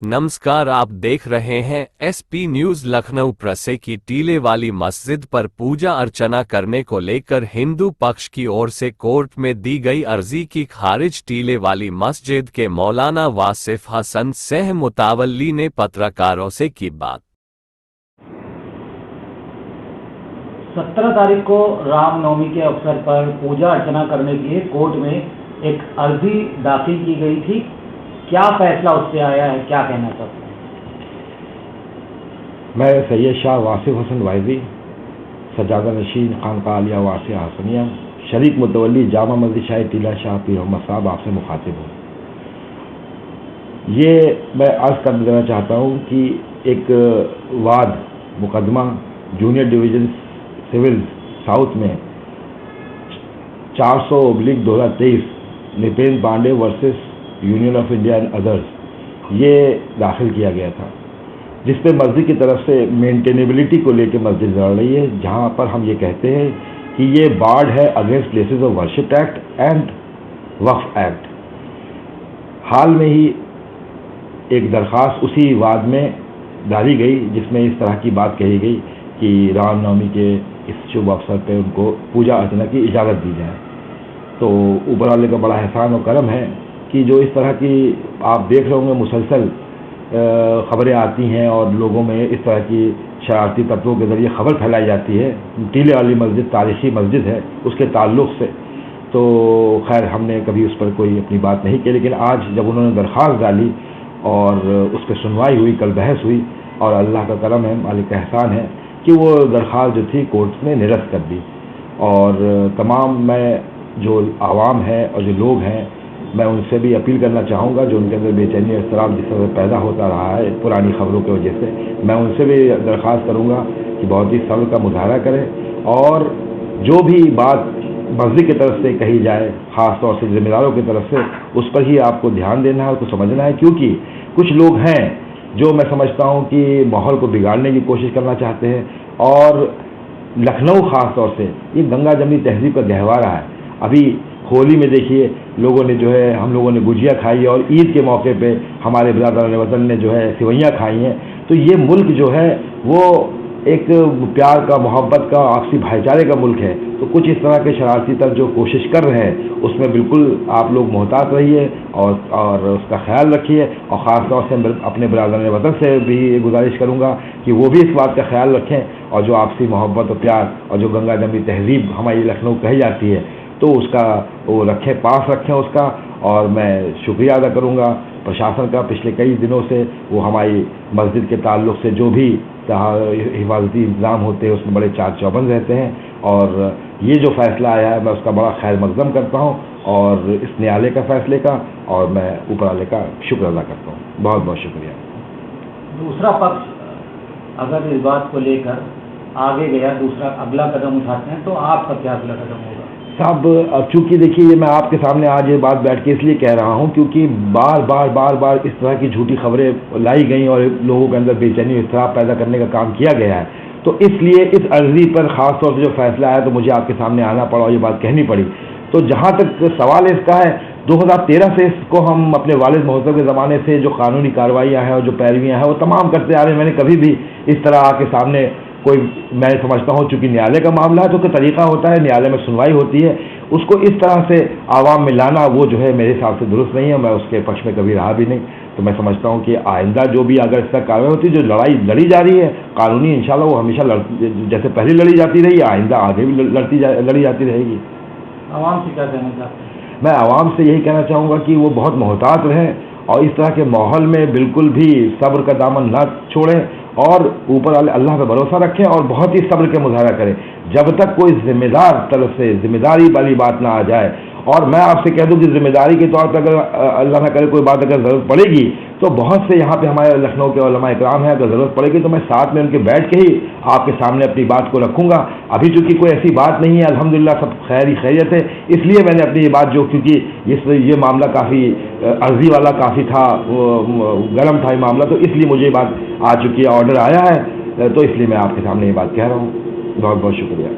नमस्कार, आप देख रहे हैं एसपी न्यूज लखनऊ। प्रसे की टीले वाली मस्जिद पर पूजा अर्चना करने को लेकर हिंदू पक्ष की ओर से कोर्ट में दी गई अर्जी की खारिज। टीले वाली मस्जिद के मौलाना वासिफ हसन सह मुतावल्ली ने पत्रकारों से की बात। 17 तारीख को रामनवमी के अवसर पर पूजा अर्चना करने के लिए कोर्ट में एक अर्जी दाखिल की गई थी। क्या फैसला उससे आया है, क्या कहना चाहते हैं? मैं सैयद शाह वासिफ हसन वाइजी, सजादा नशीन खानका आलिया वासिया हसनिया, शरीक मुतवल्ली जामा मस्जिद शाही टीला शाह पीर मोहम्मद साहब आपसे मुखातिब हूँ। ये मैं अर्ज़ कर देना चाहता हूँ कि एक वाद मुकदमा जूनियर डिवीज़न सिविल साउथ में 400/2023 Nipen Pande versus Union of India and others ये दाखिल किया गया था, जिस पे मस्जिद की तरफ से मेंटेनेबिलिटी को लेकर मस्जिद लड़ रही है, जहां पर हम ये कहते हैं कि ये बार्ड है against places of worship act and Waqf act. हाल में ही एक दरख्वास्त उसी वाद में डाली गई जिसमें इस तरह की बात कही गई कि रामनवमी के इस शुभ अवसर पर उनको पूजा अर्चना की इजाज़त दी जाए। तो ऊपर वाले का बड़ा एहसान और करम है कि जो इस तरह की आप देख रहे होंगे मुसलसल ख़बरें आती हैं और लोगों में इस तरह की शरारती तत्वों के ज़रिए ख़बर फैलाई जाती है। टीले वाली मस्जिद तारीख़ी मस्जिद है, उसके ताल्लुक़ से तो खैर हमने कभी उस पर कोई अपनी बात नहीं की, लेकिन आज जब उन्होंने दरख्वास्त डाली और उस पर सुनवाई हुई, कल बहस हुई और अल्लाह का करम है, मालिक का एहसान है कि वो दरख्वास्त जो थी कोर्ट ने निरस्त कर दी। और तमाम मैं जो आवाम है और जो लोग हैं, मैं उनसे भी अपील करना चाहूँगा जो उनके अंदर बेचैनी और इज़्तिराब जिस तरह पैदा होता रहा है पुरानी ख़बरों की वजह से, मैं उनसे भी दरख्वास्त करूँगा कि बहुत ही सब्र का मुजाहरा करें और जो भी बात मस्जिद की तरफ से कही जाए, ख़ास तौर से ज़िम्मेदारों की तरफ से, उस पर ही आपको ध्यान देना है और कुछ समझना है। क्योंकि कुछ लोग हैं जो मैं समझता हूँ कि माहौल को बिगाड़ने की कोशिश करना चाहते हैं और लखनऊ ख़ास तौर से ये गंगा जमनी तहजीब का गहवारा है। अभी होली में देखिए लोगों ने जो है, हम लोगों ने गुजिया खाई है और ईद के मौके पे हमारे बिरादरान वतन ने जो है सिवैयाँ खाई हैं। तो ये मुल्क जो है वो एक प्यार का, मोहब्बत का, आपसी भाईचारे का मुल्क है। तो कुछ इस तरह के शरारती तत्व जो कोशिश कर रहे हैं उसमें बिल्कुल आप लोग मोहतात रहिए और उसका ख्याल रखिए। और ख़ास तौर से अपने बिरादरान वतन से भी गुजारिश करूँगा कि वो भी इस बात का ख्याल रखें और जो आपसी मोहब्बत और प्यार और जो गंगा जमनी तहजीब हमारी लखनऊ कही जाती है तो उसका वो रखें, पास रखें उसका। और मैं शुक्रिया अदा करूँगा प्रशासन का, पिछले कई दिनों से वो हमारी मस्जिद के ताल्लुक़ से जो भी हिफाजती इंतज़ाम होते हैं उसमें बड़े चाक चौबंद रहते हैं। और ये जो फ़ैसला आया है मैं उसका बड़ा खैर मक़दम करता हूँ और इस न्यायालय का फ़ैसले का, और मैं ऊपर वाले का शुक्र अदा करता हूँ। बहुत बहुत शुक्रिया। दूसरा पक्ष अगर इस बात को लेकर आगे गया, दूसरा अगला कदम उठाते हैं, तो आपका क्या अगला कदम होगा? साहब, अब चूँकि देखिए ये मैं आपके सामने आज ये बात बैठ के इसलिए कह रहा हूँ क्योंकि बार बार इस तरह की झूठी खबरें लाई गई और लोगों के अंदर बेचैनी इज़्तिराब पैदा करने का काम किया गया है। तो इसलिए इस अर्जी पर ख़ास तौर से जो फैसला आया तो मुझे आपके सामने आना पड़ा और ये बात कहनी पड़ी। तो जहाँ तक सवाल इसका है, 2013 से इसको हम अपने वालिद मोहतरम के ज़माने से जो कानूनी कार्रवाइयाँ हैं और जो पैरवियाँ हैं वो तमाम करते आ रहे हैं। मैंने कभी भी इस तरह आके सामने कोई, मैं समझता हूँ चूँकि न्यायालय का मामला है तो कोई तरीक़ा होता है, न्यायालय में सुनवाई होती है, उसको इस तरह से आवाम में लाना वो जो है मेरे हिसाब से दुरुस्त नहीं है। मैं उसके पक्ष में कभी रहा भी नहीं। तो मैं समझता हूँ कि आइंदा जो भी अगर इस तरह कार्रवाई होती है, जो लड़ाई लड़ी जा रही है कानूनी, इंशाल्लाह वो हमेशा जैसे पहले लड़ी जाती रही, आइंदा आगे भी लड़ी जाती रहेगी। आवाम से क्या कहना चाहते हैं? मैं आवाम से यही कहना चाहूँगा कि वो बहुत मोहतात रहें और इस तरह के माहौल में बिल्कुल भी सब्र का दामन न छोड़ें और ऊपर वाले अल्लाह पर भरोसा रखें और बहुत ही सब्र का मुजाहरा करें जब तक कोई जिम्मेदार तरफ से जिम्मेदारी वाली बात ना आ जाए। और मैं आपसे कह दूं कि जिम्मेदारी के तौर पर अगर अल्लाह ना करे कोई बात अगर ज़रूरत पड़ेगी तो बहुत से यहाँ पे हमारे लखनऊ के उलमा इकराम हैं, अगर ज़रूरत पड़ेगी तो मैं साथ में उनके बैठ के ही आपके सामने अपनी बात को रखूँगा। अभी चूँकि कोई ऐसी बात नहीं है, अल्हम्दुलिल्लाह सब खैर ही खैरियत है, इसलिए मैंने अपनी ये बात जो, क्योंकि ये मामला काफ़ी अर्जी वाला काफ़ी था, गर्म था ये मामला, तो इसलिए मुझे ये बात आ चुकी है, ऑर्डर आया है, तो इसलिए मैं आपके सामने ये बात कह रहा हूँ। बहुत बहुत शुक्रिया।